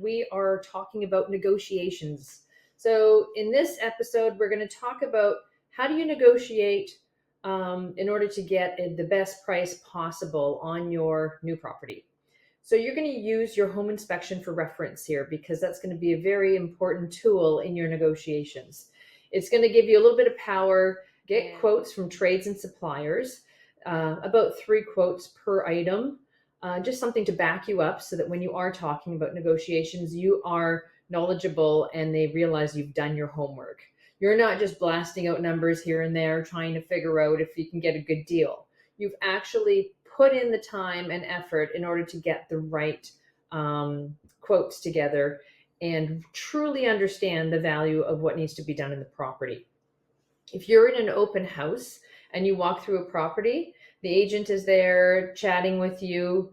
we are talking about negotiations. So in this episode, we're going to talk about how do you negotiate in order to get the best price possible on your new property. So you're going to use your home inspection for reference here because that's going to be a very important tool in your negotiations. It's going to give you a little bit of power, get quotes from trades and suppliers, about 3 quotes per item, just something to back you up so that when you are talking about negotiations, you are knowledgeable and they realize you've done your homework. You're not just blasting out numbers here and there trying to figure out if you can get a good deal. You've actually put in the time and effort in order to get the right quotes together and truly understand the value of what needs to be done in the property. If you're in an open house and you walk through a property, the agent is there chatting with you.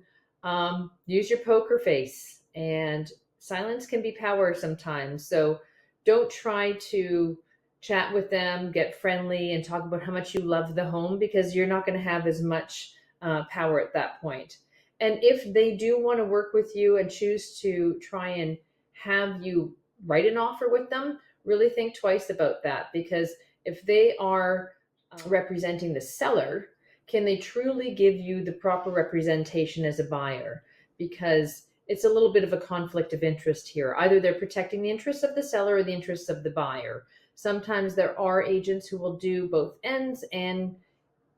Use your poker face, and silence can be power sometimes. So don't try to chat with them, get friendly, and talk about how much you love the home, because you're not going to have as much power at that point. And if they do want to work with you and choose to try and have you write an offer with them, really think twice about that, because if they are representing the seller, can they truly give you the proper representation as a buyer? Because it's a little bit of a conflict of interest here. Either they're protecting the interests of the seller or the interests of the buyer. Sometimes there are agents who will do both ends, and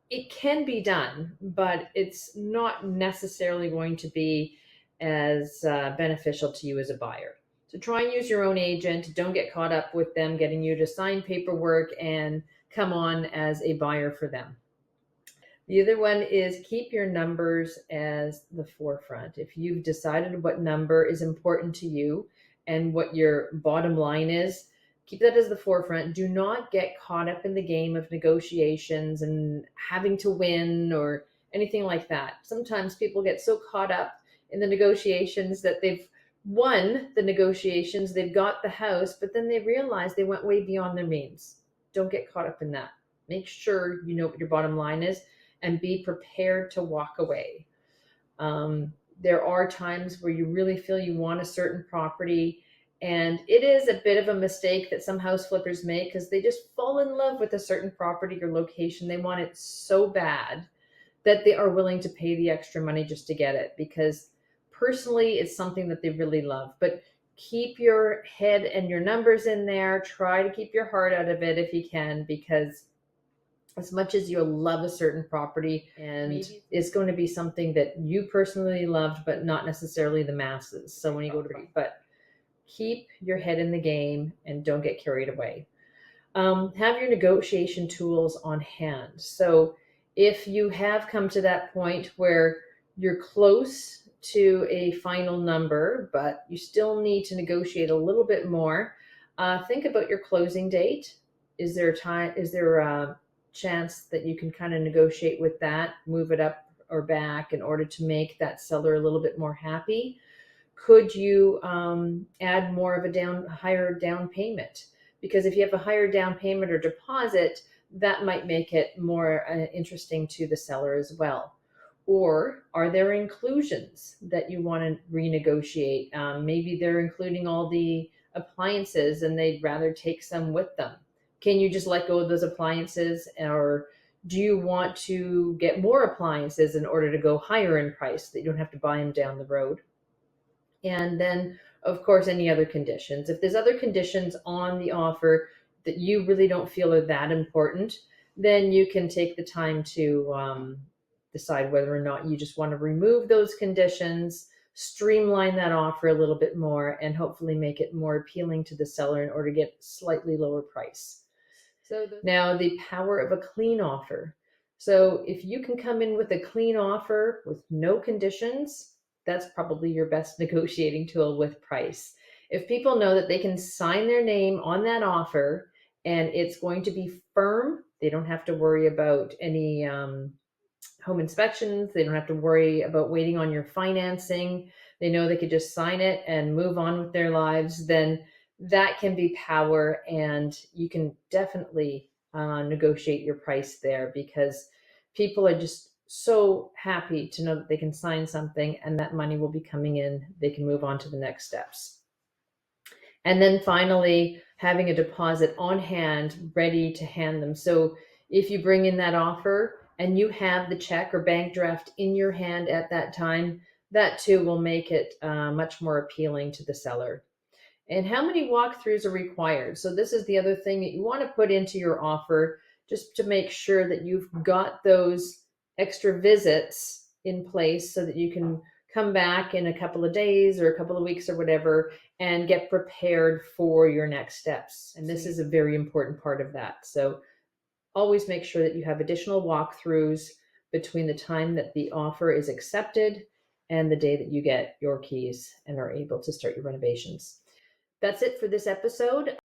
it can be done, but it's not necessarily going to be as beneficial to you as a buyer. So try and use your own agent. Don't get caught up with them getting you to sign paperwork and come on as a buyer for them. The other one is keep your numbers as the forefront. If you've decided what number is important to you and what your bottom line is, keep that as the forefront. Do not get caught up in the game of negotiations and having to win or anything like that. Sometimes people get so caught up in the negotiations that they've won the negotiations, they've got the house, but then they realize they went way beyond their means. Don't get caught up in that. Make sure you know what your bottom line is and be prepared to walk away. There are times where you really feel you want a certain property, and it is a bit of a mistake that some house flippers make because they just fall in love with a certain property or location. They want it so bad that they are willing to pay the extra money just to get it, because personally it's something that they really love. But keep your head and your numbers in there. Try to keep your heart out of it if you can, because as much as you'll love a certain property, and it's going to be something that you personally loved, but not necessarily the masses. So when you go to, but keep your head in the game and don't get carried away. Have your negotiation tools on hand. So if you have come to that point where you're close to a final number, but you still need to negotiate a little bit more, think about your closing date. Is there a chance that you can kind of negotiate with that, move it up or back in order to make that seller a little bit more happy? Could you add more of a higher down payment? Because if you have a higher down payment or deposit, that might make it more interesting to the seller as well. Or are there inclusions that you want to renegotiate? Maybe they're including all the appliances and they'd rather take some with them. Can you just let go of those appliances, or do you want to get more appliances in order to go higher in price so that you don't have to buy them down the road? And then, of course, any other conditions. If there's other conditions on the offer that you really don't feel are that important, then you can take the time to decide whether or not you just want to remove those conditions, streamline that offer a little bit more, and hopefully make it more appealing to the seller in order to get slightly lower price. So now the power of a clean offer. So if you can come in with a clean offer with no conditions, that's probably your best negotiating tool with price. If people know that they can sign their name on that offer and it's going to be firm, they don't have to worry about any home inspections. They don't have to worry about waiting on your financing. They know they could just sign it and move on with their lives. Then that can be power, and you can definitely negotiate your price there, because people are just so happy to know that they can sign something and that money will be coming in. They can move on to the next steps. And then finally, having a deposit on hand ready to hand them. So if you bring in that offer and you have the check or bank draft in your hand at that time, that too will make it much more appealing to the seller. And how many walkthroughs are required? So this is the other thing that you want to put into your offer, just to make sure that you've got those extra visits in place so that you can come back in a couple of days or a couple of weeks or whatever and get prepared for your next steps. And this is a very important part of that. So always make sure that you have additional walkthroughs between the time that the offer is accepted and the day that you get your keys and are able to start your renovations. That's it for this episode.